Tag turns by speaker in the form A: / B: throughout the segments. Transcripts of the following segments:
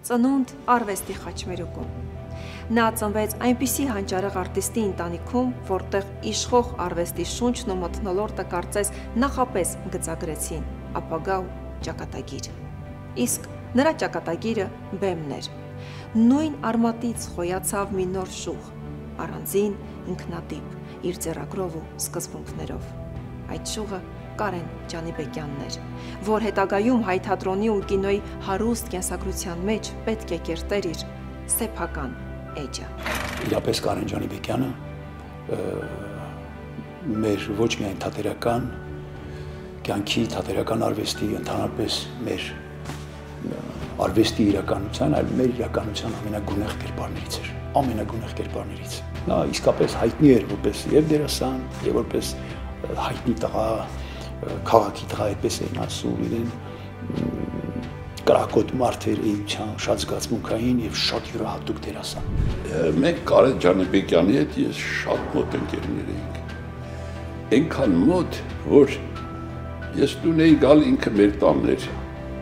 A: ծնունդ արվեստի խաչմերուկում։ Նա ծնվեց այնպիսի հանճարեղ արտիստի ընտանիքում, որտեղ իշխող արվեստի շունչն ու մթնոլորտը կարծես նախապես գծագրեցին ապագա ու ճակատագիր։ Իսկ նրա ճակատագիրը բեմն էր։ Նույն արմատից խոյացավ մի նոր շուխ, առանձին, ինքնատիպ, իր ձեռագրով ու սկզբունքներով։ Այդ շուխը Կարեն Ջանիբեկյանն էր, որ հետագայում հայ թատրոնի ու կինոյի հարուստ կենսագրության մեջ պետք է կերտեր իր սեփական էջը։
B: Իրապես Կարեն Ջանիբեկյանը մեր ոչ միայն թատերական կյանքի, թատերական արվեստի, ընդհանրապես մեր արվեստի իրականության, այլ մեր իրականության ամենագունեղ կերպարներից էր, ամենագունեղ կերպարներից։ Նա իսկապես հայտնի էր որպես եւ դերասան, եւ որպես հայտնի տղա, քաղաքի տղա, այդպես էին ասում իրեն, կրակոտ մարդ էր էության, շատ զգացմունքային եւ շատ յուրահատուկ դերասան։
C: Մենք Կարեն Ջանիբեկյանի հետ ես շատ մոտ ընկերներ էինք։ Այնքան մոտ, որ ես տուն էի գալ, ինքը մեր տանն էր։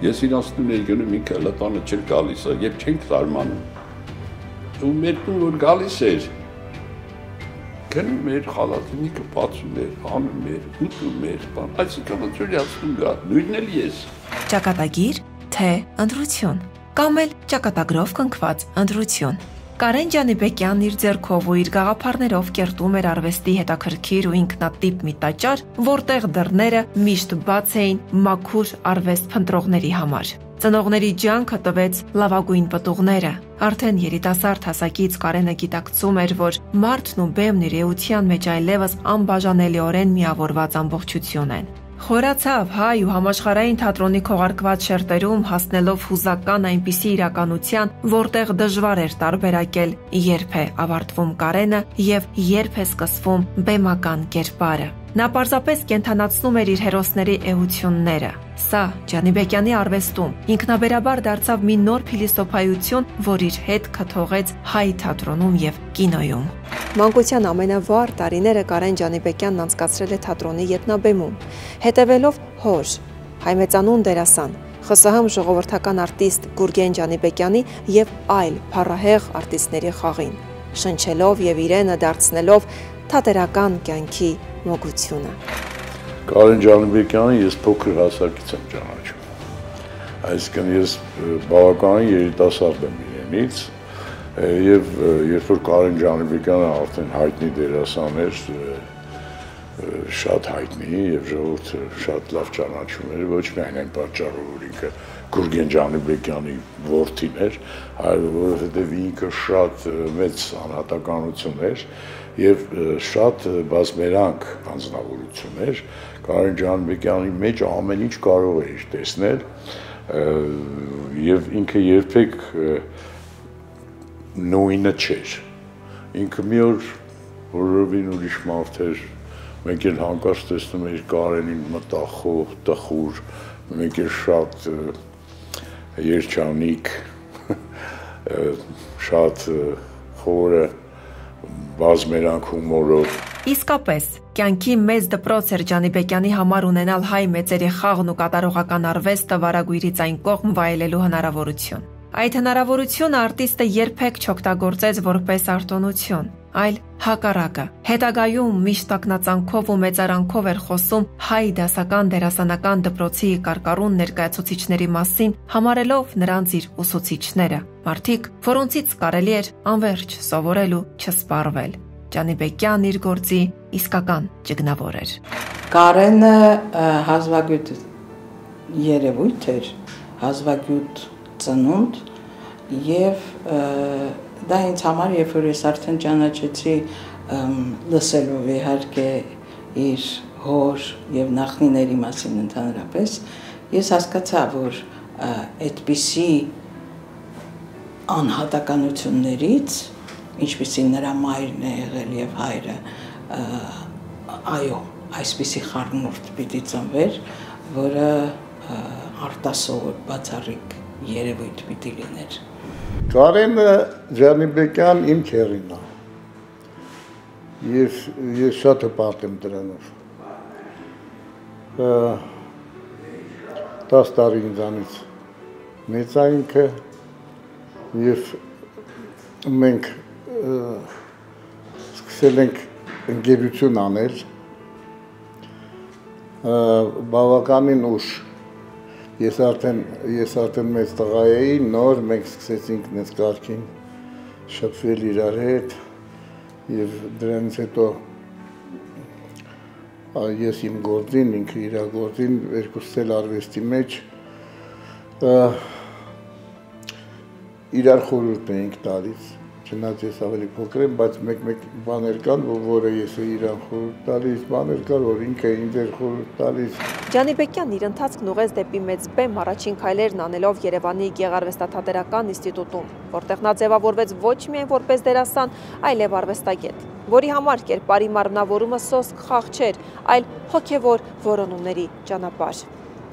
C: Ես իրանց տուն էի գնում, ինքը հլը տանը չէր գալիս, եւ չենք զարմանում։ Ու մեր տուն որ գալիս էր, գնում էր, խալաթնիկը բացում էր, հանում էր, ուտում էր, այսինքն ոնց որ ասում գա, նույնն էլ ես։
A: Ճակատագիր, թե ընտրություն, կամ էլ ճակատագրով կնքված ընտրություն։ Կարեն Ջանիբեկյանն իր ձեռքով ու իր գաղափարներով կերտում էր արվեստի հետաքրքիր ու ինքնատիպ մի տաճար, որտեղ դռները միշտ բաց էին մաքուր արվեստ փնտրողների համար։ Ծնողների ջանքը տվեց լավագույն պտուղները։ Արդեն երիտասարդ հասակից Կարենը գիտակցում էր, որ մարդն ու բեմն իր էության մեջ այլևս անբաժանելիորեն միավորված ամբողջություն են։ Խորացավ հայ ու համաշխարհային թատրոնի քողարկված շերտերում հասնելով հուզական այնպիսի իրականության, որտեղ դժվար էր տարբերակել երբ է ավարտվում Կարենը եւ երբ է սկսվում բեմական կերպարը։ Նա պարզապես կենթանացնում էր իր հերոսների էությունները։ Սա Ջանիբեկյանի արվեստում ինքնաբերաբար դարձավ մի նոր փիլիսոփայություն, որ իր հետքը թողեց հայ թատրոնում եւ կինոյում։ Մանկության ամենավառ տարիները Կարեն Ջանիբեկյանն անցկացրել է թատրոնի ետնաբեմում, հետևելով հոր, հայ մեծանուն դերասան, ԽՍՀՄ ժողովրդական արտիստ Գուրգեն Ջանիբեկյանի եւ այլ փառահեղ արտիստների խաղին, շնչելով եւ իրենը դարձնելով թատերական կյանքի մոգությունը։
C: Կարեն Ջանիբեկյանը ես փոքր հասակից եմ ճանաչում։ Այսինքն ես բավականին երիտասարդ եմ իրենից եւ երբ որ Կարեն Ջանիբեկյանը արդեն հայտնի դերասան էր, շատ հայտնի եւ ժողովուրդը շատ լավ ճանաչում էր, ոչ միայն այն պատճառով, որ ինքը Գուրգեն Ջանիբեկյանի որդին էր, այլ որովհետեւ ինքը շատ մեծ անհատականություն էր եւ շատ բազմերանգ անձնավորություն էր։ Կարեն Ջանիբեկյանի մեջ ամեն ինչ կարող էր տեսնել եւ ինքը երբեք նույնը չէր։ Ինքը մի օր որովին ուրիշ մարդ էր, մենք էլ հանկարծ տեսնում էինք Կարենին մտախոհ, տխուր, մենք էլ շատ երջանիկ, շատ խորը բազմերանգ հումորով։
A: Իսկապես, կյանքի մեծ դպրոց էր Ջանիբեկյանի համար ունենալ հայ մեծերի խաղն ու կատարողական արվեստը վարագույրից այն կողմ վայելելու հնարավորություն։ Այդ հնարավորությունը արտիստը երբեք չօգտագործեց որպես արտոնություն, այլ հակառակը։ Հետագայում միշտ ակնածանքով ու մեծարանքով էր խոսում հայ դասական դերասանական դպրոցի կարկառուն ներկայացուցիչների մասին, համարելով նրանց իր ուսուցիչները, մարդիկ, որոնցից կարելի էր անվերջ սովորել ու չսպառվել։ Ջանիբեկյանն իր գործի իսկական ճգնավոր էր։
D: Կարենը հազվագյուտ երևույթ էր, հազվագյուտ ծնունդ եւ դա ինձ համար, երբ որ ես արդեն ճանաչեցի լսելով իհարկե իր հոր եւ նախնիների մասին ընդհանրապես, ես հասկացա, որ այդպիսի անհատականություններից, ինչպիսին նրա մայրն է եղել եւ հայրը, այո, այսպիսի խառնուրդ պիտի ծնվեր, որը արտասովոր բացառիկ երևույթ պիտի լիներ։
E: Կարենը Ջանիբեկյան իմ քեռին է։ Ես շատ հպարտ եմ դրանով։ 10 տարի ինձանից մեծ է ինքը, Եվ մենք սկսել ենք ընկերություն անել, բավականին ուշ, ես արդեն մեծ տղա էի, նոր մենք սկսեցինք նենց կարգին շփվել իրար հետ և դրանից հետո ես իմ գործին, ինքը իր գործին, երկուսս էլ արվեստի մեջ իրար խորհուրդ էինք տալիս, չնայած ես ավելի փոքր եմ, բայց մեկ բաներ կան, որը ես իրան խորհուրդ տալիս, բաներ կար, որ ինքը ինձ էր խորհուրդ տալիս։
A: Ջանիբեկյանն իր ընթացքն ուղղեց դեպի մեծ բեմ առաջին քայլերն անելով Երևանի Գեղարվեստաթատերական ինստիտուտում, որտեղ նա ձևավորվեց ոչ միայն որպես դերասան, այլև արվեստագետ, որի համար կերպարի մարմնավորումը սոսկ խաղ չէր, այլ հոգևոր որոնումների ճանապարհ։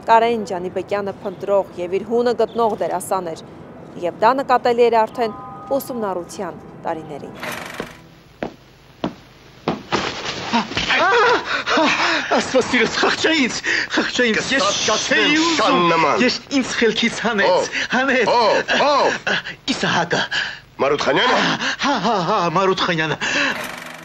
A: Կարեն Ջանիբեկյանը փնտրող եւ իր հունը գտնող դերասան էր, եւ դա նկատելի էր արդեն ուսումնառության տարիներին։
F: Աստված սիրս, խղճա ինձ, ես ինձ խելքից հանեց, Իսահակը։
G: Մարութխանյանը։
F: Հա, Մարութխանյանը։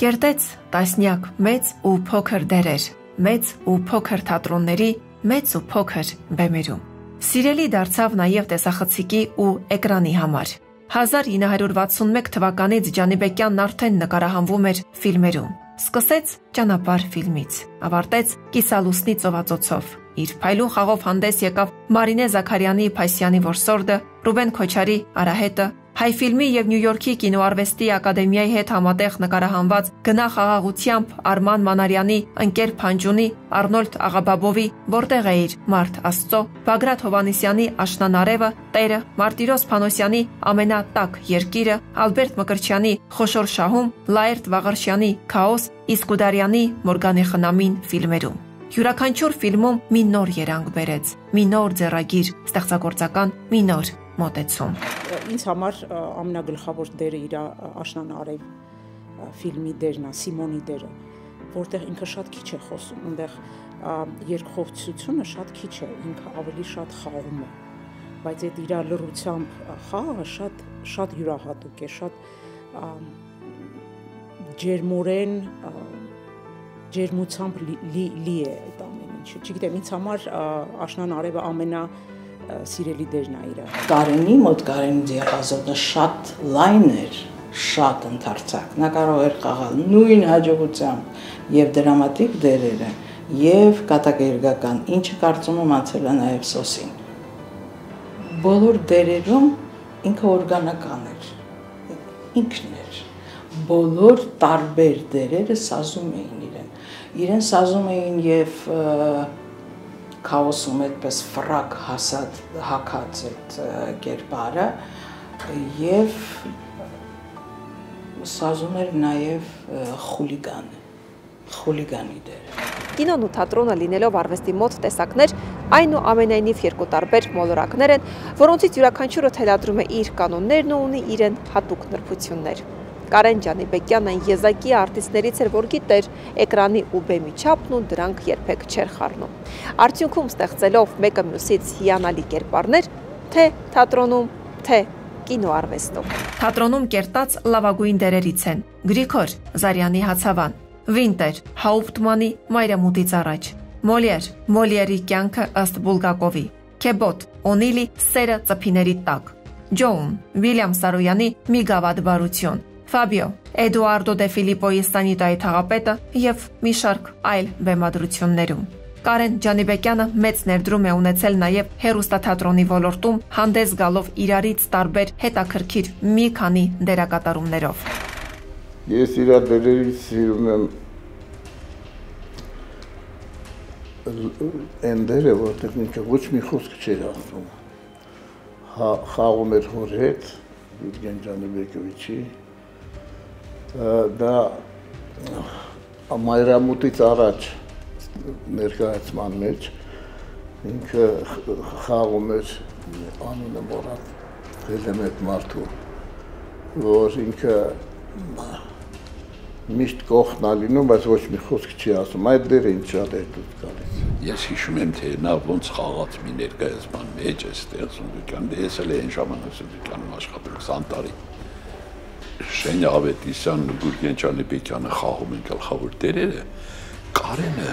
A: Կերտեց տասնյակ մեծ ու փոքր դերեր, մեծ ու փոքր թատրոնների, մեծ ու փոքր բեմերում։ Սիրելի դարձավ նաև տեսախցիկի ու էկրանի համար։ 1961 թվականից Ջանիբեկյանն արդեն նկարահանվում էր ֆիլմերում։ Սկսեց ճանապարհ ֆիլմից, ավարտեց Կիսալուսնի ծովածոցով։ Իր փայլուն խաղով հանդես եկավ Մարինե Զաքարյանի Փասյանի որսորդը, Ռուբեն Քոչարի Արահետը, Հայ ֆիլմի եւ Նյու Յորքի կինոարվեստի ակադեմիայի հետ համատեղ նկարահանված Գնախաղաղությամբ Արման Մանարյանի Ընկեր Փանջունի, Արնոլդ Աղաբաբովի Որտեղ էիր Մարդ Աստծո, Բագրատ Հովանեսյանի Աշնանարևը, Տերը, Մարտիրոս Փանոսյանի Ամենատակ երկիրը, Ալբերտ Մկրտչյանի Խոշոր շահում, Լաերտ Վաղարշյանի Քաոս, Իսկուդարյանի Մորգանի խնամին ֆիլմերում։ Յուրաքանչյուր ֆիլմում մի նոր երանգ բերեց, մի նոր ձեռագիր, ստեղծագործական մի նոր մոտեցում։
H: Ինձ համար ամենագլխավոր դերը իր Աշնանարև ֆիլմի դերն է, Սիմոնի դերը, որտեղ ինքը շատ քիչ է խոսում, այնտեղ երկխոսությունը շատ քիչ է, ինքը ավելի շատ խաղում է, բայց այդ իր լռությամբ խաղը շատ յուրահատուկ է, շատ ջերմորեն, ջերմությամբ լի է այդ ամեն ինչը։ Չգիտեմ, ինձ համար Աշնանարևը սիրելի դերն է իր։
D: Կարենի մոտ Կարենի դիապազոնը շատ լայն էր, շատ ընդարձակ։ Նա կարող էր խաղալ նույն հաջողությամբ եւ դրամատիկ դերերը եւ կատակերգական, ինչը կարծում եմ անցել է նաեւ Սոսին։ Բոլոր դերերում ինքը օրգանական էր, ինքն էր։ Բոլոր տարբեր դերերը սազում էին իրեն սազում էին եւ Քաոսում այդպես ֆրակ հասած հակած այդ կերպարը եւ սազում էր նաեւ խուլիգանի դերը։
A: Կինոն ու թատրոնը լինելով արվեստի մոտ տեսակներ, այնուամենայնիվ երկու տարբեր մոլորակներ են, որոնցից յուրաքանչյուրը թելադրում է իր կանոններն ու ունի իրեն հատուկ նրբություններ։ Կարեն Ջանիբեկյանը եզակի արտիստներից էր, որ գիտեր էկրանի ու բեմի չափն ու դրանք երբեք չէր խառնում։ Արդյունքում ստեղծելով մեկը մյուսից հիանալի կերպարներ, թե թատրոնում, թե կինոարվեստում։ Թատրոնում կերտած լավագույն դերերից են Գրիգոր Զարյանի Հացավան, Վինտեր Հաուպտմանի Մայրամուտից առաջ, Մոլիեր Մոլիերի կյանքը ըստ Բուլգակովի, Քեբոտ Օնիլի Սերը ծփիների տակ, Ջոուն Վիլյամ Սարոյանի Մի գավաթ բարություն, Ֆաբիո Էդուարդո դե Ֆիլիպոյի Սանիտայի թաղապետը եւ մի շարք այլ բեմադրություններում։ Կարեն Ջանիբեկյանը մեծ ներդրում է ունեցել նաեւ հեռուստաթատրոնի ոլորտում, հանդես գալով իրարից տարբեր հետաքրքիր մի քանի դերակատարումներով։
E: Ես իր դերերից սիրում եմ այն դերը, որտեղ ինքը ոչ մի խոսք չէր ասում։ Խաղում էր հոր հետ, Վիգեն Ջանիբեկովիչի, դա Մայրամուտից առաջ ներկայացման մեջ ինքը խաղում էր անունը մոռացել եմ այդ մարդու, որ ինքը Միշտ կողքն ալինում, բայց ոչ մի խոսք չի ասում, այդ դերը ինձ շատ է դուք գալիս։
C: Ես հիշում եմ, թե նա ոնց խաղաց մի ներկայացման մեջ այստեղ Սունդուկյան, ես էլ այն ժամանակ Սունդուկյանում աշխատում 20 տարի։ Շենյա Ավետիսյանն ու Գուրգեն Ջանիբեկյանը խաղում են գլխավոր դերերը, Կարենը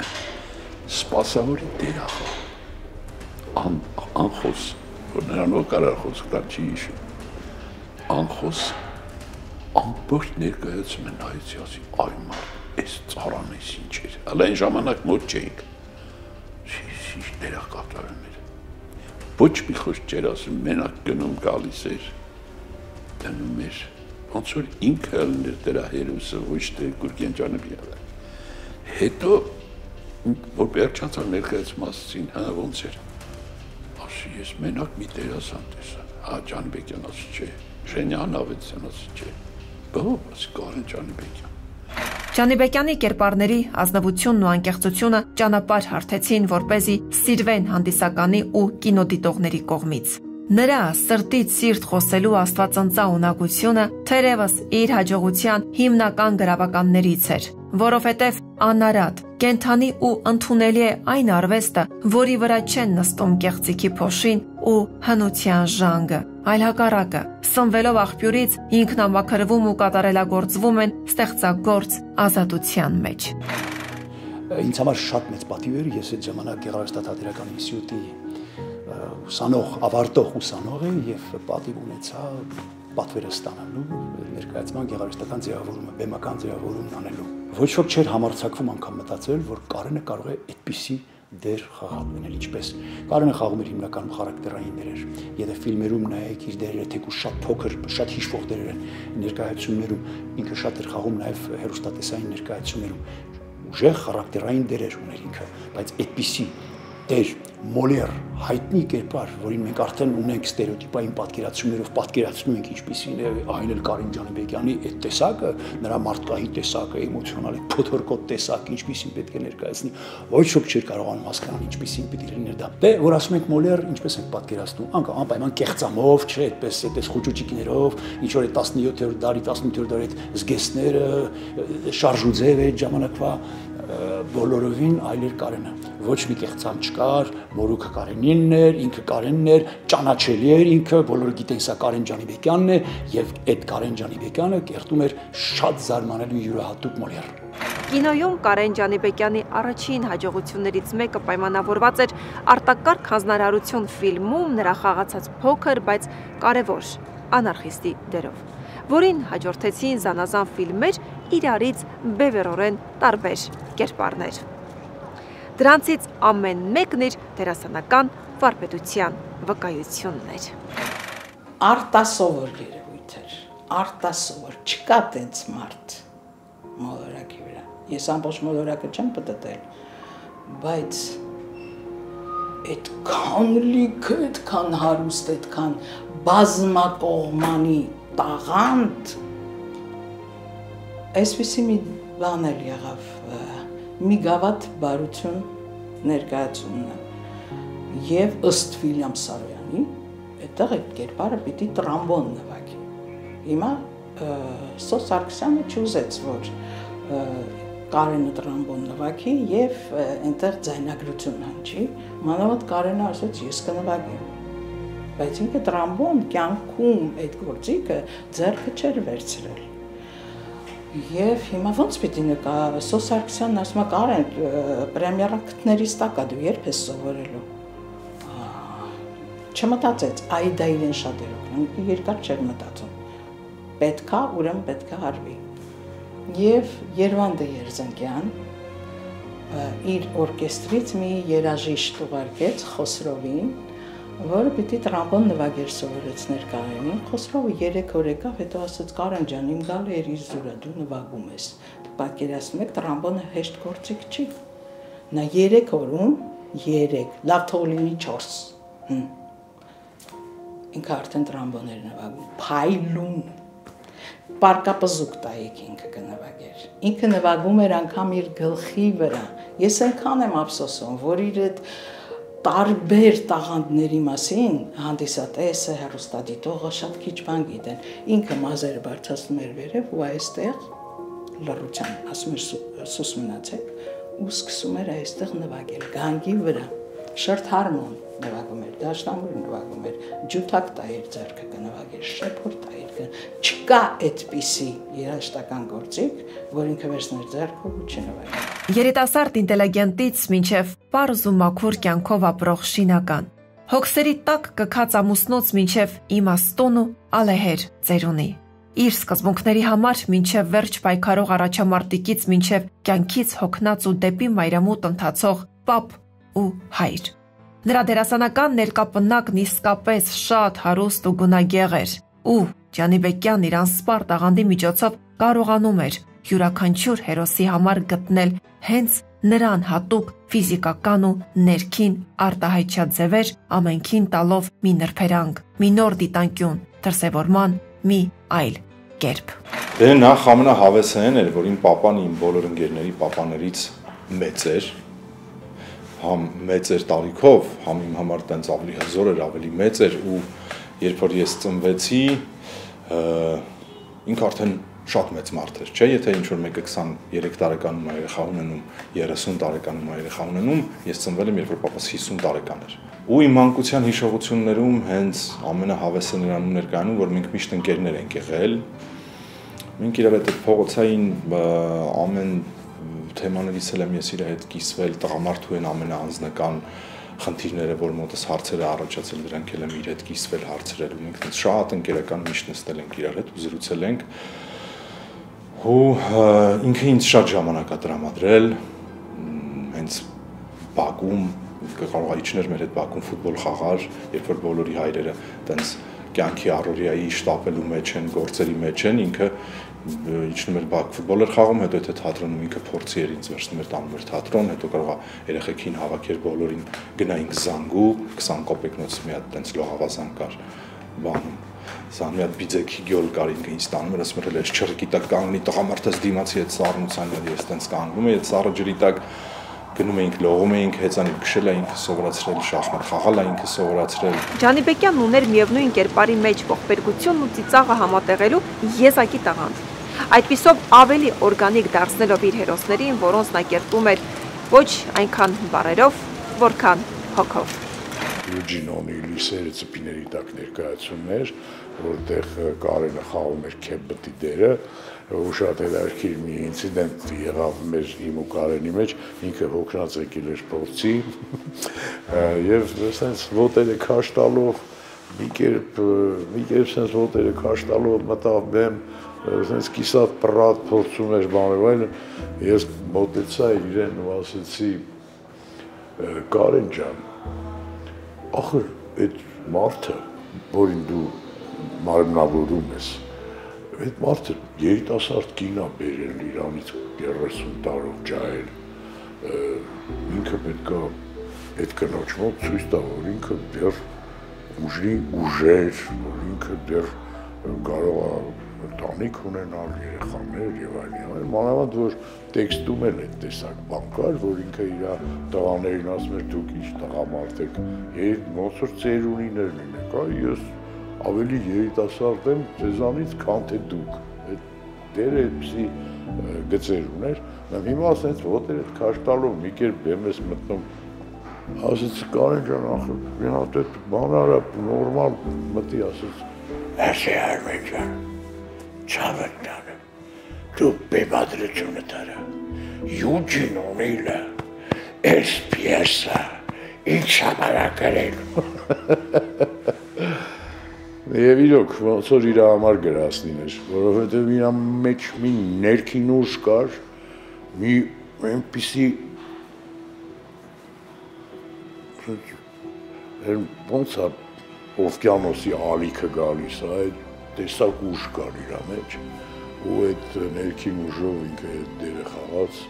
C: սպասավորի դեր է խաղում, անխոս, որ նրանով կարար խոսք տալ չի հիշում, անխոս ամբողջ ներկայացում են նայեցի ասի, այ մարդ, այս ծառան էս ինչ էր, հələ այն ժամանակ մոտ չէինք, ինչ դերակ կատարում էր, ոչ մի խոսք չէր ասում, մենակ գնում գալիս էր, դնում էր, ոնց որ ինքը ելներ դրա հերոսը, ոչ թե Գուրգեն Ջանիբեկյանը, հետո, որ վերջացավ ներկայացում ասեցին, հա ոնց էր, ասի ես մենակ մի դերասան տեսա, հա Ջանիբեկյան ասի չէ, Շենյան Ավետիսյան ասի չէ, բոս Կարեն Ջանիբեկյան։
A: Ջանիբեկյանի կերպարների ազնվությունն ու անկեղծությունը ճանապարհ հարթեցին, որպեսզի սիրվեն հանդիսականի ու կինոդիտողների կողմից։ Նրա սրտից սիրտ խոսելու աստվածընծա ունակությունը թերևս իր հաջողության հիմնական գրավականներից էր, որովհետև անարատ, կենթանի ու ընդունելի է այն արվեստը, որի վրա չեն նստում կեղծիքի փոշին ու հնության ժանգը, այլ հակառակը, սնվելով աղբյուրից ինքնամաքրվում ու կատարելագործվում են ստեղծագործ ազատության մեջ։
B: Ինձ համար շատ մեծ պատիվ էր, ես այդ ժամանակ Գեղարվեստաթատերական ինստիտուտի ուսանող, ավարտող ուսանող եմ եւ պատիվ ունեցա պատվերը ստանալու ներկայացման գեղարվեստական ձևավորումը, բեմական ձևավորումն անելու։ Ոչ ոք չէր համարձակվում անգամ մտածել, որ Կարենը կարող է այդպիսի դեր խաղալ լինել, ինչպես Կարենը խաղում էր հիմնականում խարակտերային դերեր։ Եթե ֆիլմերում նայեք իր դերերը, թեկուզ շատ փոքր, շատ հիշվող դերեր են ներկայացումներում, ինքը շատ էր խաղում նաեւ հեռուստատեսային ներկայացումներում։ Ուժեղ խարակտերային դերեր ուներ ինքը, բայց այդպիսի դեր Մոլիեր հայտնի կերպար, որին մենք արդեն ունենք ստերեոտիպային պատկերացումներով պատկերացնում ենք ինչպիսին է այն էլ Կարեն Ջանիբեկյանի այդ տեսակը, նրա մարդկային տեսակը, էմոցիոնալ, փոթորկոտ տեսակ, ինչպիսին պետք է ներկայացնի, ոչ ոք չէր կարողանում հասկանալ ինչպիսին պետք է լիներ դա։ Դե որ ասում ենք Մոլիեր, ինչպես ենք պատկերացնում, անպայման կեղծամով, չէ, այդպես խոճուճիկներով, ինչ որ 17-րդ դարի, 18-րդ դարի այդ զգեստները, շարժուձև այդ ժամանակվա բոլորովին այլ էր Կարենը։ Ոչ մի կեղծամ չկար, մորուքը Կարենինն էր, ինքը Կարենն էր, ճանաչելի էր ինքը, բոլորը գիտեն սա Կարեն Ջանիբեկյանն է, եւ այդ Կարեն Ջանիբեկյանը կերտում էր շատ զարմանալի յուրահատուկ Մոլիեր։
A: Կինոյում Կարեն Ջանիբեկյանի առաջին հաջողություններից մեկը պայմանավորված էր Արտակարգ հանձնարարություն ֆիլմում նրա խաղացած փոքր, բայց կարևոր անարխիստի դերով, որին հաջորդեցին զանազան ֆիլմեր իրարից բևեռորեն տարբեր կերպարներ։ Դրանցից ամեն մեկն իր դերասանական վարպետության վկայությունն էր։
D: Արտասովոր երևույթ էր, արտասովոր, չկա տենց մարդ մոլորակի վրա։ Ես ամբողջ մոլորակը չեմ պտտել, բայց այդքան լիքը, այդքան հարուստ, այդքան բազմակողմանի տաղանդ, այսպիսի մի բան էլ եղավ, մի գավաթ բարություն ներկայացումն է և ըստ Վիլյամ Սարոյանի այդտեղ այդ կերպարը պիտի տրամբոն նվագի։ Հիմա Սո Սարգսյանը չուզեց, որ Կարենը տրամբոն նվագի և այնտեղ ձայնագրություն հնչի, մանավանդ Կարենը ասեց ես կնվագեմ, բայց ինքը տրամբոն կյանքում այդ գործիքը ձեռքը չէր վերցրել։ Եվ հիմա ոնց պիտի նկա, Սո Սարգսյանն ասում է Կարեն, պրեմիերակտներից տակա դու երբ ես սովորելու։ Չմտածեց, դա իրեն շատ էր օգնում, երկար չէր մտածում։ Պետքա, ուրեմն պետքա հարվի։ Եվ Երվանդը Երզնկյան իր օրկեստրից մի երաժիշտ ուղարկեց Խոսրովին, որը պիտի տրամբոն նվագեր սովորեցներ Կարենին։ Խոսրովը 3 օր եկավ, հետո ասաց Կարեն ջան, իմ գալը էր իր զուրը, դու նվագում ես։ Պատկերացնում եք, տրամբոնը հեշտ գործիք չի։ Նա 3 օրում 3, լավ թող լինի 4։ Ինքը արդեն տրամբոն էր նվագում, փայլուն։ Պարկապզուկ տայեք ինքը կնվագեր։ Ինքը նվագում էր անգամ իր գլխի վրա։ Ես այնքան եմ ափսոսում, որ իր այդ տարբեր տաղանդների մասին հանդիսատեսը, հեռուստադիտողը շատ քիչ բան գիտեն։ Ինքը մազերը բարձրացնում էր վերև ու այստեղ լռության, ասում էր սուս մնացեք ու սկսում էր այստեղ նվագել գանգի վրա, շերտ հարմոն նվագում էր, դաշնամուր նվագում էր, ջութակ տայր ձեռքը կնվագեր, շեփոր տայր, չկա այդպիսի երաժշտական գործիք, որ ինքը վերցներ ձեռքով ու չնվագեր։
A: Երիտասարդ ինտելիգենտից մինչև պարզ ու մաքուր կյանքով ապրող շինական, հոգսերի տակ կքած ամուսնոց մինչև իմաստուն ու ալեհեր ծերունի, իր սկզբունքների համար մինչև վերջ պայքարող առաջամարտիկից մինչև կյանքից հոգնած ու դեպի մայրամուտ ընթացող պապ ու հայր։ Նրա դերասանական ներկապնակն իսկապես շատ հարուստ ու գունագեղ էր, ու Ջանիբեկյանն իր անսպառ տաղանդի միջոցով կարողանում էր յուրաքանչյուր հերոսի համար գտնել հենց նրան հատուկ ֆիզիկական ու ներքին արտահայտչաձևեր, ամենքին տալով մի նրբերանգ, մի նոր դիտանկյուն, դրսևորման մի այլ կերպ։
G: Դե նախ ամենահավեսային էր, որ իմ պապան իմ բոլոր ընկերների պապաներից մեծ էր, համ մեծ էր տարիքով, համ իմ համար տենց ավելի հզոր էր, ավելի մեծ էր ու երբ որ ես ծնվեցի, ինք արդեն շատ մեծ մարդ էր, չէ, եթե ինչ-որ մեկը 23 տարեկանում է երեխա ունենում, 30 տարեկանում է երեխա ունենում, ես ծնվել եմ, երբ որ պապաս 50 տարեկան էր։ Ու իմ մանկության հիշողություններում հենց ամենահավեսը նրանում էր կայանում, որ մենք միշտ ընկերներ ենք եղել։ Մենք իրար հետ փողոցային ամեն թեմաներից էլ եմ ես իր հետ կիսվել, տղամարդու են ամենաանձնական խնդիրները, որ մոտս հարցերը առաջացել, դրանք էլ եմ իր հետ կիսվել հարցրել ու մենք շատ ընկերական միշտ նստել ենք իրար հետ ու զրուցել ենք ու ինքը ինձ շատ ժամանակ է տրամադրել հենց Բաքվում կարող է իջներ մեր հետ Բաքվում ֆուտբոլ խաղար, երբ որ բոլորի հայրերը տենց կյանքի առօրյայի շտապելու մեջ են, գործերի մեջ են, ինքը իջնում էր Բաք ֆուտբոլ էր խաղում, հետո եթե թատրոնում ինքը փորձի էր ինձ վերցնում էր տանում էր թատրոն, հետո կարող է երեխեքին հավաքեր բոլորին գնայինք զանգու 20 կոպեկնոց մի հատ տենց լողավազան կար բանում Սան մի հատ բիձեքի գյոլ կար ինքը ինձ տանում էր, ասում էր ես չրկի տակ կանգնի տղամարդս դիմացի այդ սառնության ես տենց կանգնում եմ, այդ սառը ջրի տակ գնում էինք, լողում էինք, հեծանիվ քշել էինք, սովորացրել, շախմատ խաղալ էինք սովորացրել։
A: Ջանիբեկյանն ուներ միևնույն կերպարի մեջ ողբերգությունն ու ծիծաղը համատեղելու եզակի տաղանդ։ Այդպիսով ավելի օրգանիկ դարձնելով իր հերոսներին, որոնց նա կերտում էր ոչ այնքան բառերով, որքան հոգով։
B: Յուջինոնի լիսերը ծպիների տակ ներկայացումներ, որտեղ Կարենը խաղում էր Քեբբտի դերը, ու շատ հետաքրքիր մի ինցիդենտ եղավ մեր իմ ու Կարենի մեջ, ինքը հոգնած եկել էր փորձի, եւ ասենց ոտերը քաշ տալով, մի կերպ sense ոտերը քաշ տալով մտավ բեմ, ասենց կիսատ պրատ փորձում էր բաներ, այլն ես մոտեցա իրեն ու ասեցի Կարեն ջան, ախր այդ մարդը, որին դու մարմնավորում ես, այդ մարդը երիտասարդ կին է բերել իրանից 30 տարով ջահել, ինքը պետք է այդ կնոջ մոտ ցույց տա, որ ինքը դեռ ուժի ուժեր, որ ինքը դեռ կարող է տանիք ունենալ, երեխաներ եւ այլն, մանավանդ որ տեքստում էլ այդ տեսակ բան կար, որ ինքը իր տղաներին ասում էր դուք ինչ տղամարդ եք, ոնց որ ծերունիներն եք, ես ավելի երիտասարդ եմ ձեզանից, քան թե դուք։ Դերը այդպիսի գծեր ուներ, հիմա ասենց ոտերը քաշ տալով մի կերպ բեմ ես մտնում, ասեց Կարեն ջան, ախր մի հատ այդ բան արա նորմալ մտի, ասեց Ասի Արմեն ջան, չավդ տանը, դու բեմադրությունը տարա, Յուջինոնիլը, այս պիեսը, ինչ համարա կրել։ Եվ իրոք, ոնց որ իր համար գրասնին էր, որովհետև իր մեջ մի ներքին ուժ կար, մի այնպիսի ոնց է օվկիանոսի ալիքը գալիս, այդ տեսակ ուժ կար իր մեջ, ու այդ ներքին ուժով ինքը դերը խաղաց։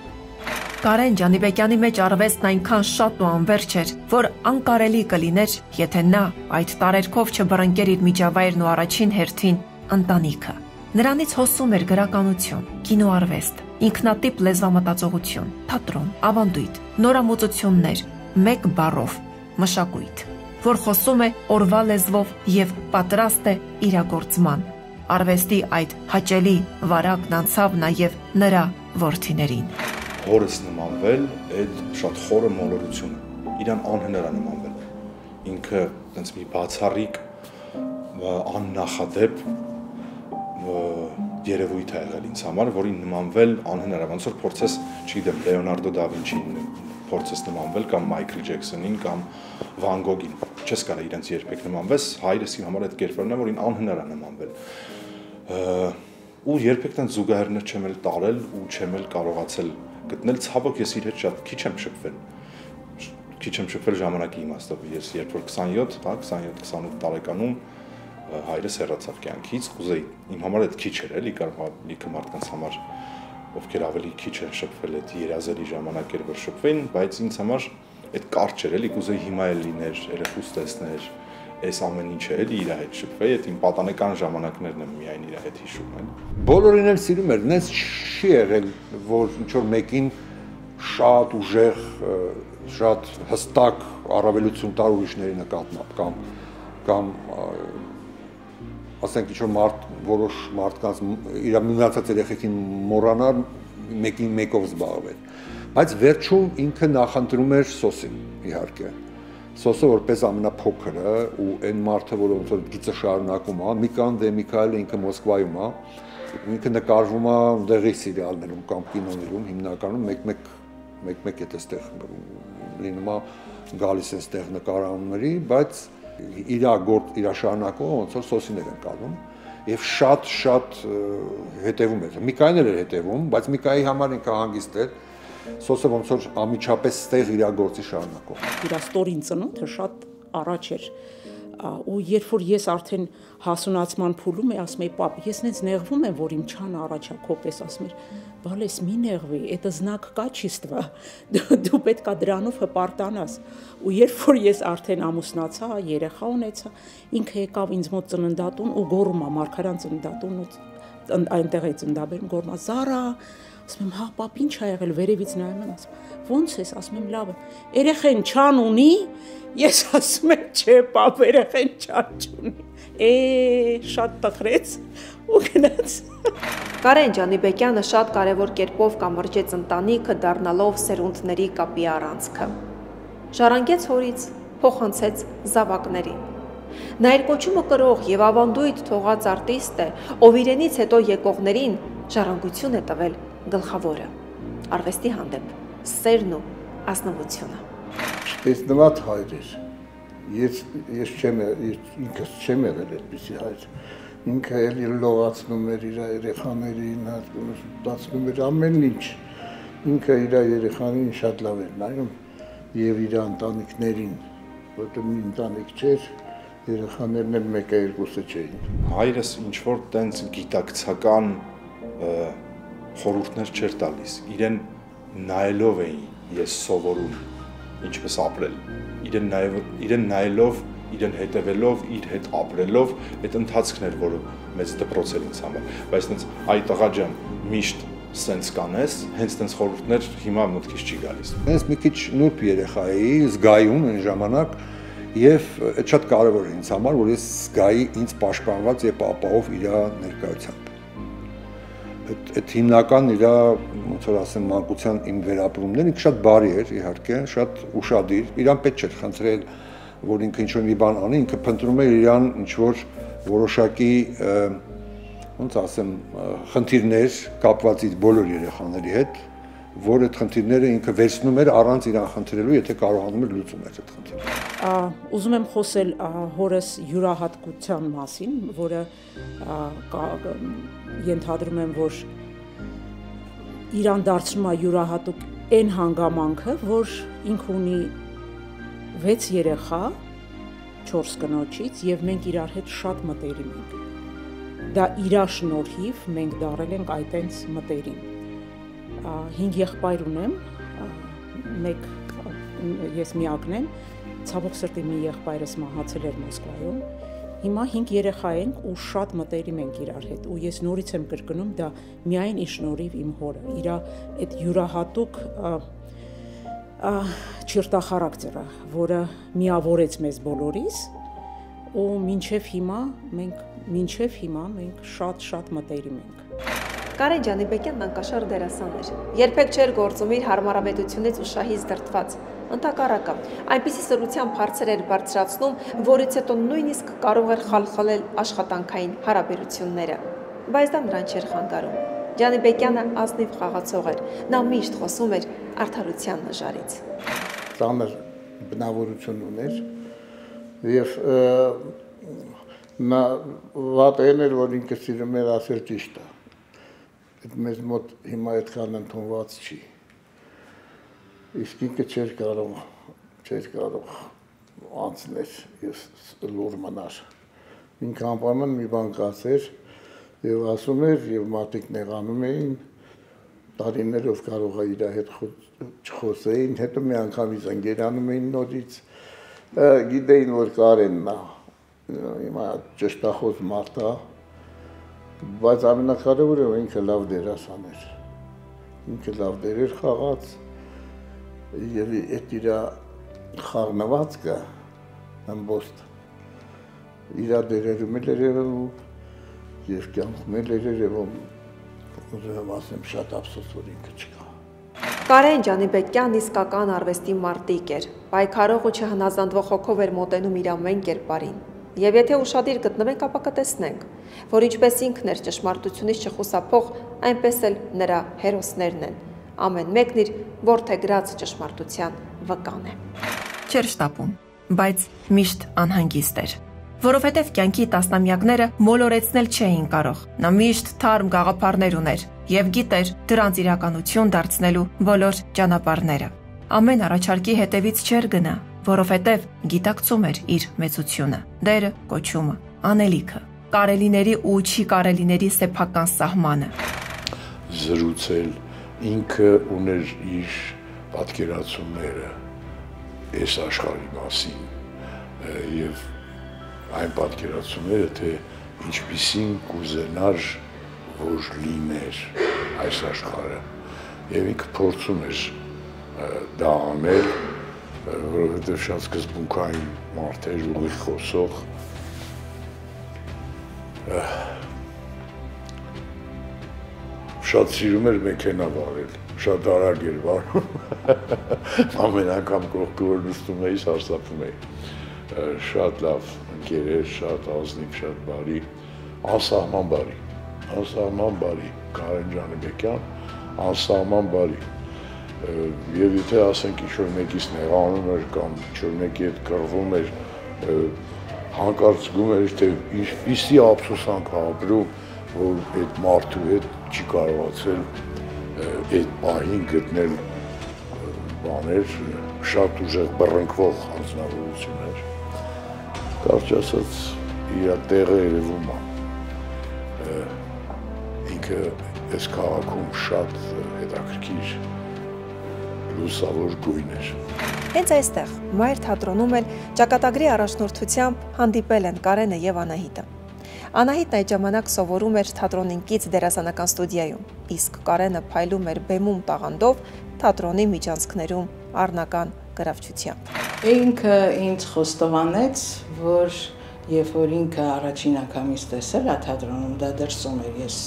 A: Կարեն Ջանիբեկյանի մեջ արվեստն այնքան շատ ու անվերջ էր, որ անկարելի կլիներ, եթե նա այդ տարերքով չբռնկեր իր միջավայրն ու առաջին հերթին ընտանիքը։ Նրանից հոսում էր գրականություն, կինոարվեստ, ինքնատիպ լեզվամտածողություն, թատրոն, ավանդույթ, նորամուծություններ, մեկ բառով մշակույթ, որ խոսում է օրվա լեզվով եւ պատրաստ է իրագործման, արվեստի այդ հաճելի վարակն անցավ նաև նրա որդիներին։
G: Հորս նմանվել այդ շատ խորը մոլորությունը, իրան անհնար է նմանվել։ Ինքը այնպես մի բացառիկ աննախադեպ երևույթ է եղել ինձ համար, որին նմանվել անհնար է, ոնց որ փորձես, չգիտեմ, Լեոնարդո դա Վինչին փորձես նմանվել կամ Մայքլ Ջեքսոնին կամ Վան Գոգին, չես կարող իրենց երբեք նմանվես, հայրս իմ համար այդ կերպարն է, որին անհնար է նմանվել։ Ու երբեք տան զուգահեռներ չեմ էլ տարել ու չեմ էլ կարողացել գտնել, ցավոք ես իր հետ շատ քիչ եմ շփվել ժամանակի իմաստով, ես երբ որ 27-28 տարեկանում հայրս հեռացավ կյանքից, կուզեի, իմ համար այդ քիչ էր, էլի կարող լիքը մարդկանց համար, ովքեր ավելի քիչ են շփվել, այդ երազելի ժամանակ էր, որ շփվեին, բայց ինձ համար այդ կարճ էր, էլի կուզեի հիմա էլ լիներ, երեխուս տեսներ, այս ամեն ինչը էլի իր հետ շփվեի, այդ իմ պատանեկան ժամանակներն եմ միայն իր հետ հիշում եմ։
B: Բոլորին էլ սիրում էր, նենց չի եղել, որ ինչ-որ մեկին շատ ուժեղ, շատ հստակ առավելություն տար ուրիշների նկատմամբ կամ ասենք ինչ-որ որոշ մարդկանց իր մնացած երեխեքին մոռանալ, մեկին մեկով զբաղվել։ Բայց վերջում ինքը նախընտրում էր Սոսին, իհարկե։ Սոսը որպես ամենափոքրը ու այն մարդը, որը ոնց որ գիծը շարունակում է, Միկան դե Միքայելը ինքը Մոսկվայում է, ինքը նկարվում է դեղի սերիալներում կամ կինոներում, հիմնականում մեկ-մեկ է այստեղ լինում է գալիս է այստեղ նկարահանումների, բայց իր շարունակումը ոնց որ Սոսին էր ընկալում եւ շատ հետևում էր։ Միկայելն էր հետևում, բայց Միկայի համար ինքը հանգիստ էր։ Սոսը ոնց որ ամիջապես ստեղ իր գործի շարունակող։
H: Իր ստորին ծնունդը շատ առաջ էր ու երբ որ ես արդեն հասունացման փուլում եմ, ասում եմ, պապ, ես նենց նեղվում եմ, որ իմ չան առաջա քո պես, ասում եմ, բալես մի նեղվի, это знак качества, դու պետք է դրանով հպարտանաս։ Ու երբ որ ես արդեն ամուսնացա, երեխա ունեցա, ինքը եկավ ինձ մոտ ծննդատուն ու գոռում է Մարգարան ծննդատուն ու այնտեղ է ծննդաբերում, գոռում է Զարա, ասում եմ, հա, պապ, ինչ ա եղել, վերևից նայում եմ, ասում ո՞նց ես, ասում եմ, լավ է, երեխեն չան ունի, ես ասում եմ, չէ, պապ, երեխեն չան չունի, շատ տխրեց ու գնաց։
A: Կարեն Ջանիբեկյանը շատ կարևոր կերպով կամրջեց ընտանիքը, դառնալով սերունդների կապի առանցքը։ Ժառանգեց հորից, փոխանցեց զավակներին։ Նա իր կոչումը կրող եւ ավանդույթ թողած արտիստ է, ով իրենից հետո եկողներին ժառանգություն է տվել գլխավորը, արվեստի հանդեպ, սերն ու ազնվությունը։
E: Տեսնված հայր էր, ես ինքս չեմ եղել այդպիսի հայր, ինքը էլ լողացնում էր իր երեխաներին, դասնում էր ամեն ինչ, ինքը իր երեխաներին շատ լավ էր նայում եւ իր ընտանիքներին, որտեղ մի ընտանիք չէր, երեխաներն էլ մեկը երկուսը չէին։
G: Հայրս ինչ-որ տենց գիտակցական խորհուրդներ չէր տալիս, իրեն նայելով էին ես սովորում ինչպես ապրել, իրեն նայելով, իրեն հետևելով, իր հետ ապրելով, այդ ընթացքն էր, որը մեծ դպրոց էր ինձ համար, բայց տենց այ տղա ջան, միշտ սենց կանես, հենց տենց խորհուրդներ հիմա մտքից չի գալիս։ Հենց մի քիչ նուրբ երեխա էի, զգայուն այն ժամանակ, եւ այդ շատ կարեւոր է ինձ համար, որ ես զգայի ինձ պաշտպանված եւ ապահով իր ներկայությամբ։ Այդ հիմնական իր, ոնց որ ասեմ, մանկության իմ վերապրումներն ինքը շատ բարի էր, իհարկե, շատ ուշադիր, իրան պետք չէր խնդրել, որ ինքը ինչ-որ մի բան անի, ինքը փնտրում էր իրան ինչ-որ որոշակի, ոնց ասեմ, խնդիրներ կապված իր բոլոր երեխաների հետ, որ այդ խնդիրները ինքը վերցնում էր առանց իրան խնդրելու, եթե կարողանում էր լուծում էր այդ խնդիրները։
H: Ուզում եմ խոսել հորս յուրահատկության մասին, որը ենթադրում եմ, որ իրան դարձնում է յուրահատուկ այն հանգամանքը, որ ինքը ունի 6 երեխա, 4 կնոջից եւ մենք իրար հետ շատ մտերիմ ենք։ Դա իր շնորհիվ մենք դառել ենք այտենց մտերիմ։ 5 եղբայր ունեմ, ես միակն եմ, ցավոք սրտի մի եղբայրս մահացել էր Մոսկվայում։ Հիմա 5 երեխա ենք ու շատ մտերիմ ենք իրար հետ ու ես նորից եմ կրկնում, դա միայն իր շնորհիվ իմ հորը, իր այդ յուրահատուկ չիրտախարակտերը, որը միավորեց մեզ բոլորիս ու մինչև հիմա մենք շատ մտերիմ ենք։
A: Կարեն Ջանիբեկյանն անկաշար դերասան էր։ Երբեք չէր գործում իր հարմարավետությունից ու շահից դրդված։ Ընդհակառակը, այնպիսի սրությամբ հարցեր էր բարձրացնում, որից հետո նույնիսկ կարող էր խալխլել աշխատանքային հարաբերությունները։ Բայց դա նրան չէր խանգարում։ Ջանիբեկյանը ազնիվ խաղացող էր։ Նա միշտ խոսում էր արդարության նժարից։
E: Ծանր բնավորություն ուներ եւ նա վատեն էր, որ ինքը սիրում էր ասել ճիշտը։ Այդ մեզ մոտ հիմա այդքան ընդունված չի։ Իսկ ինքը չէր կարող անցնել ես լուր մնար։ Ինքը անպայման մի բան կասեր եւ ասում էր եւ մարդիկ նեղանում էին, տարիներով կարող է իր հետ չխոսեին, հետո մի անգամից ընկերանում էին նորից, գիտեին, որ Կարենն է, հիմա ճշտախոս մարդ է, բայց ամենակարևորը ինքը լավ դերասան էր։ Ինքը լավ դերեր խաղաց եւ այդ իր խառնվածքը ամբողջ իր դերերում էր երևում եւ կյանքում էր երևում, ուզում ասեմ շատ ափսոս որ ինքը չկա։
A: Կարեն Ջանիբեկյանն իսկական արվեստի մարտիկ էր, պայքարող ու չհնազանդվող հոգով էր մոտենում իր ամեն կերպարին։ Եվ եթե ուշադիր գտնվենք, ապա կտեսնենք, որ ինչպես ինքն էր ճշմարտությունից չխուսափող, այնպես էլ նրա հերոսներն են։ Ամեն մեկն իր որդեգրած ճշմարտության վկան է։ Չէր շտապում, բայց միշտ անհանգիստ էր, որովհետև կյանքի տասնամյակները մոլորեցնել չէին կարող։ Նա միշտ թարմ գաղափարներ ուներ եւ գիտեր դրանց իրականություն դարձնելու բոլոր ճանապարհները։ Ամեն առաջարկի հետևից չէր գնա, որովհետև գիտակցում էր իր մեծությունը, դերը, կոչումը, անելիքը, կարելիների ու չի կարելիների սեփական սահմանը։
C: Զրուցել ինքը ուներ իր պատկերացումները այս աշխարհի մասին եւ այն պատկերացումները, թե ինչպիսին կուզենար, որ լիներ այս աշխարհը, եւ ինքը փորձում էր դա անել, որովհետև շատ սկզբունքային մարդ էր, ուղիղ խոսող, շատ սիրում էր մեքենա վարել, շատ արագ էր վարում, ամեն անգամ կողքը որ նստում էի, սարսափում էի, շատ լավ ընկեր էր, շատ ազնիվ, շատ բարի, անսահման բարի, Կարեն Ջանիբեկյան, անսահման բարի, եւ եթե ասենք ինչ-որ մեկից նեղանում էր կամ ինչ-որ մեկի հետ կռվում էր, հանկարծ զգում էր, թե ինչպիսի ափսոսանք ապրում, որ այդ մարդու հետ չի կարողացել այդ պահին գտնել բաներ, շատ ուժեղ բռնկվող հանձնարարություն էր։ Կարճ ասած, իր տեղը երևում է։ Ինքը այս քաղաքում շատ հետաքրքիր լուսավոր գույն էր։
A: Հենց այստեղ, Մայր թատրոնում էլ ճակատագրի առաջնորդությամբ հանդիպել են Կարենը եւ Անահիտը։ Անահիտն այդ ժամանակ սովորում էր թատրոնին կից դերասանական ստուդիայում, իսկ Կարենը փայլում էր բեմում տաղանդով թատրոնի միջանցքներում առնական գրավչությամբ։
D: Ինքը ինձ խոստովանեց, որ երբ որ ինքը առաջին անգամից տեսել է թատրոնում, դա դրսում էր, ես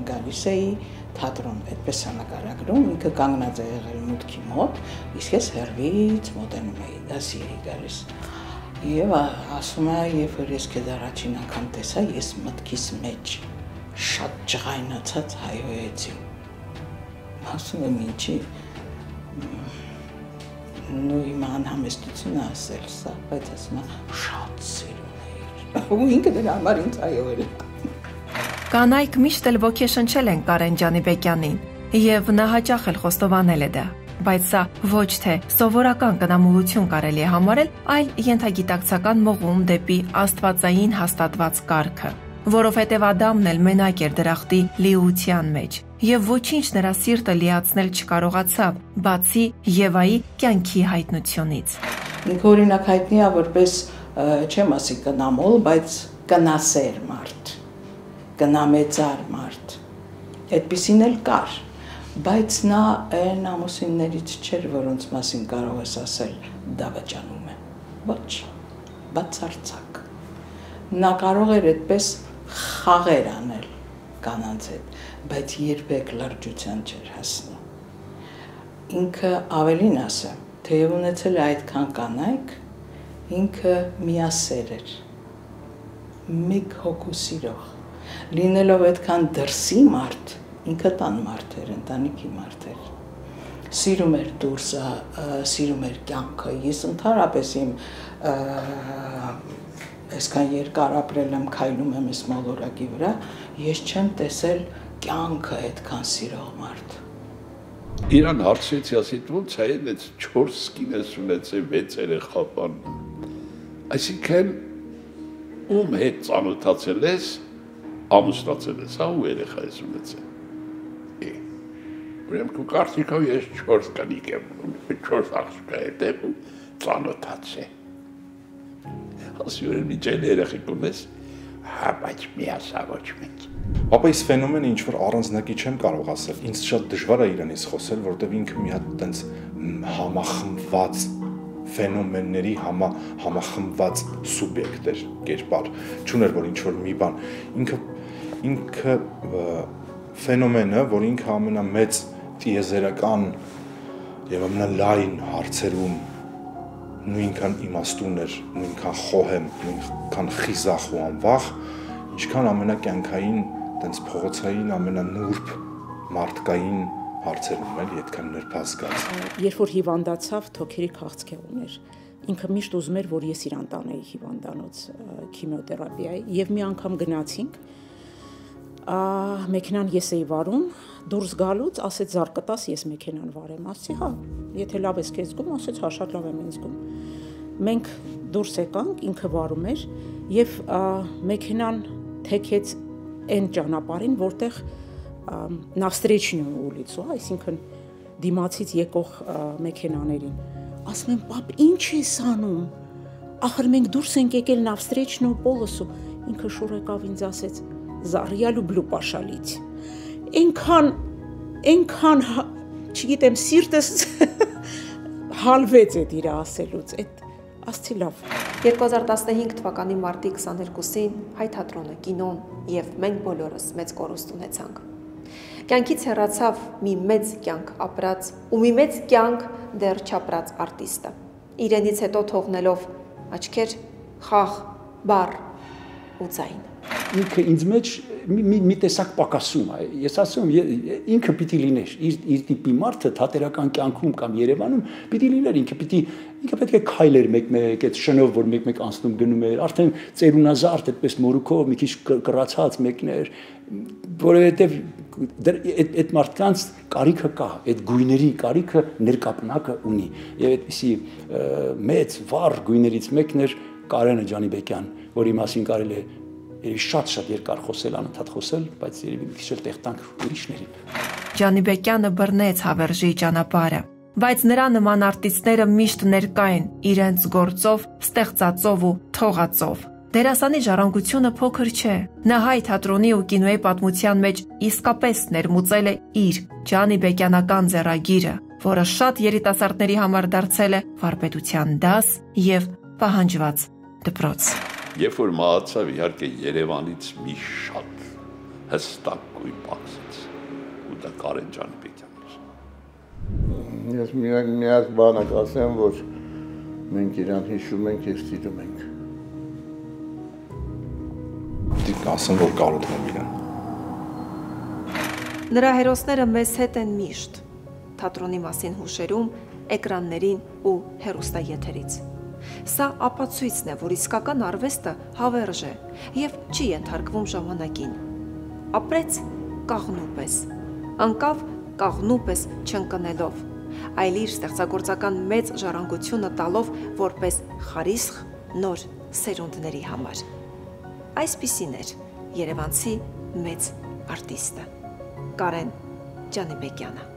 D: գալիս էի թատրոն, այդպես է նկարագրում, ինքը կանգնած է եղել մուտքի մոտ, իսկ ես հեռվից մոտենում էի, դասի էի գալիս։ Եվ ասում է, երբ որ ես քեզ առաջին անգամ տեսա, ես մտքիս մեջ շատ ջղայնացած հայհոյեցի։ Ասում եմ ինչի, նույն անհամեստությունը ասել սա, բայց ասում է շատ սիրուն էիր։ Ու ինքը դրա համար ինձ հայհոյել է։
A: Կանայք միշտ էլ ոգեշնչել են Կարեն Ջանիբեկյանին, եւ նա հաճախ էլ խոստովանել է դա, բայց սա ոչ թե սովորական կնամոլություն կարելի է համարել, այլ ենթագիտակցական մղում դեպի աստվածային հաստատված կարգը, որովհետև Ադամն էլ մենակ էր դրախտի լիության մեջ, եւ ոչինչ նրա սիրտը լիացնել չկարողացավ, բացի Եվայի կյանքի հայտնությունից։
D: Ինքը օրինակ հայտնի է որպես չեմ ասի կնամոլ, բայց կնասեր մարդ, կնամեծար մարդ, այդպիսին էլ կար, բայց նա այն ամուսիններից չէր, որոնց մասին կարող ես ասել դավաճանում է, ոչ, բացարձակ, Նա կարող էր այդպես խաղեր անել կանանց հետ, բայց երբեք լրջության չէր հասնում։ Ինքը ավելին ասեմ, թեև ունեցել է այդքան կանայք, ինքը միասեր էր, մեկ հոգու սիրող, լինելով այդքան դրսի մարդ, ինքը տան մարդ էր, ընտանիքի մարդ էր, սիրում էր դուրսը, սիրում էր կյանքը, ես ընդհանրապես իմ այսքան երկար ապրել եմ, քայլում եմ այս մոլորակի վրա, ես չեմ տեսել կյանքը այդքան սիրող մարդ։
C: Իրան հարցրեցի, ասիդ ոնց է այդ 4 կինես ունեցել 6 երեխա բան։ Այսինքն ում հետ ծանոթացել ես, ամուսնացել ես, հա ու երեխա ես ունեցել։ Ուրեմն քո կարծիքով ես 4 կանիկ եմ, 4 աղջկա հետ եմ ծանոթացել։ Ասի ուրեմն իջել երեխեք ունես, հա բայց միասա ոչ մեկ։
G: Ապա այս ֆենոմենը ինչ որ առանձնակի չեմ կարող ասել, ինձ շատ դժվար է իրանից խոսել, որովհետև ինքը մի հատ տենց համախմբված ֆենոմենների համախմբված սուբյեկտ էր, կերպար, չուներ որ ինչ որ մի բան, ինքը ֆենոմենը, որ ինքը ամենամեծ տիեզերական եւ ամենալայն հարցերում նույնքան իմաստուն էր, նույնքան խոհեմ, նույնքան խիզախ ու անվախ, ինչքան ամենակյանքային, տենց փողոցային, ամենանուրբ մարդկային հարցերում էլ այդքան նրբազգաց։
H: Երբ որ հիվանդացավ, թոքերի քաղցկեղ ուներ։ Ինքը միշտ ուզում էր, որ ես իրան տանեի հիվանդանոց քիմիոթերապիայի, եւ մի անգամ գնացինք, մեքենան ես էի վարում, դուրս գալուց ասեց զարկտաս ես մեքենան վարեմ, ասեցի հա, եթե լավ ես քեզ զգում, ասեց հա շատ լավ եմ ինձ զգում։ Մենք դուրս եկանք, ինքը վարում էր եւ մեքենան թեքեց այն ճանապարհին, որտեղ навстречную улицу, այսինքն դիմացից եկող մեքենաներին։ Ասում եմ, պապ, ինչ ես անում։ Ախր մենք դուրս ենք եկել навстречную полосу, ինքը շուռ եկավ ինձ ասեց «За, я люблю пошалить». Այնքան, չգիտեմ, սիրտս հալվեց այդ իր ասելուց, այդ ասցի լավ։
A: 2015 թվականի մարտի 22-ին հայ թատրոնը, կինոն եւ մենք բոլորս մեծ կորուստ ունեցանք։ Կյանքից հեռացավ մի մեծ կյանք ապրած ու մի մեծ կյանք դեռ չապրած արտիստը, իրենից հետո թողնելով աչքեր, խաղ, բառ ու ձայն։
B: Ինքը ինձ մեջ մի տեսակ պակասում է, ես ասում ինքը պիտի լիներ, իր տիպի մարդը թատերական կյանքում կամ Երևանում պիտի լիներ, ինքը պետք է քայլեր մեկ-մեկ, այդ շնով, որ մեկ-մեկ անցնում գնում էր, արդեն ծերունազարդ, այդպես մորուքով, մի քիչ կռացած մեկներ, որովհետև այդ մարդկանց կարիքը կա, այդ գույների կարիքը ներկապնակը ունի, եւ այդպիսի մեծ վառ գույներից մեկն էր Կարենը Ջանիբեկյան, որի մասին կարելի է շատ երկար խոսել, անընդհատ խոսել, բայց երևի մի քիչ էլ տեղ տանք ուրիշներին։
A: Ջանիբեկյանը բռնեց հավերժի ճանապարհը, բայց նրա նման արտիստները միշտ ներկա են իրենց գործով, ստեղծածով ու թողածով։ Դերասանի ժառանգությունը փոքր չէ։ Նա հայ թատրոնի ու կինոյի պատմության մեջ իսկապես ներմուծել է իր ջանիբեկյանական ձեռագիրը, որը շատ երիտասարդների համար դարձել է վարպետության դաս եւ պահանջված դպրոց։
C: Երբ որ մահացավ, իհարկե Երևանից մի շատ հստակ գույն պակսեց, ու դա Կարեն Ջանիբեկյանն էր։
E: Ես միակ բանը կասեմ, որ մենք իրան հիշում ենք եւ սիրում ենք։
G: Դիք ասեմ, որ կարոտում եմ իրան։
A: Նրա հերոսները մեզ հետ են միշտ, թատրոնի մասին հուշերում, էկրաններին ու հեռուստաեթերից։ Սա ապացույցն է, որ իսկական արվեստը հավերժ է եւ չի ենթարկվում ժամանակին։ Ապրեց կաղնու պես, անկավ կաղնու պես չընկնելով, այլ իր ստեղծագործական մեծ ժառանգությունը տալով որպես խարիսխ նոր սերունդների համար։ Այսպիսին էր երևանցի մեծ արտիստը Կարեն Ջանիբեկյանը։